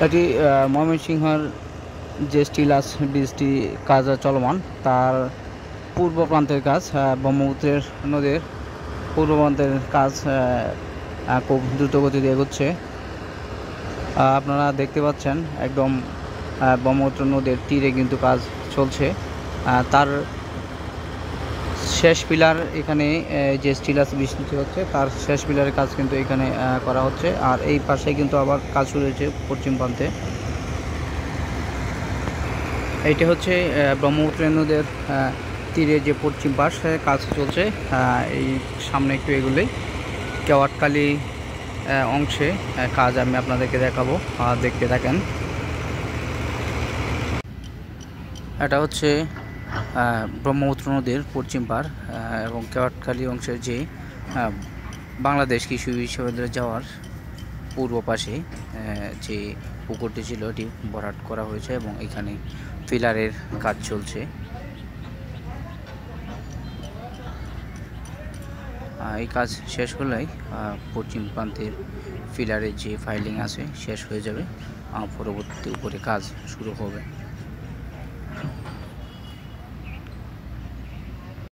এটি ময়মনসিংহের যে স্টিলাস ব্রিজটি কাজ চলমান তার পূর্ব প্রান্তের কাজ, ব্রহ্মপুত্রের নদীর পূর্ব প্রান্তের কাজ খুব দ্রুত গতিতে এগোচ্ছে। আপনারা দেখতে পাচ্ছেন একদম ব্রহ্মপুত্র নদীর তীরে কিন্তু কাজ চলছে। তার শেষ পিলার এখানে যে স্টিলাস বৃষ্টি হচ্ছে তার শেষ পিলারের কাজ কিন্তু এখানে করা হচ্ছে। আর এই পাশে কিন্তু আবার কাজ শুরু হয়েছে পশ্চিম প্রান্তে। এইটা হচ্ছে ব্রহ্মপুত্র নদীর তীরে যে পশ্চিম পাশে কাজ চলছে। এই সামনে একটু এগুলোই কেওয়াটখালী অংশে কাজ আমি আপনাদেরকে দেখাবো, দেখতে থাকেন। এটা হচ্ছে ব্রহ্মপুত্র নদীর পশ্চিম পাড় এবং কেওয়াটখালী অংশের যে বাংলাদেশ কৃষি বিশ্ববিদ্যালয়ে যাওয়ার পূর্ব পাশে যে পুকুরটি ছিল এটি ভরাট করা হয়েছে এবং এখানে পিলারের কাজ চলছে। এই কাজ শেষ হলেই পশ্চিম প্রান্তের পিলারের যে ফাইলিং আছে শেষ হয়ে যাবে, পরবর্তী উপরে কাজ শুরু হবে।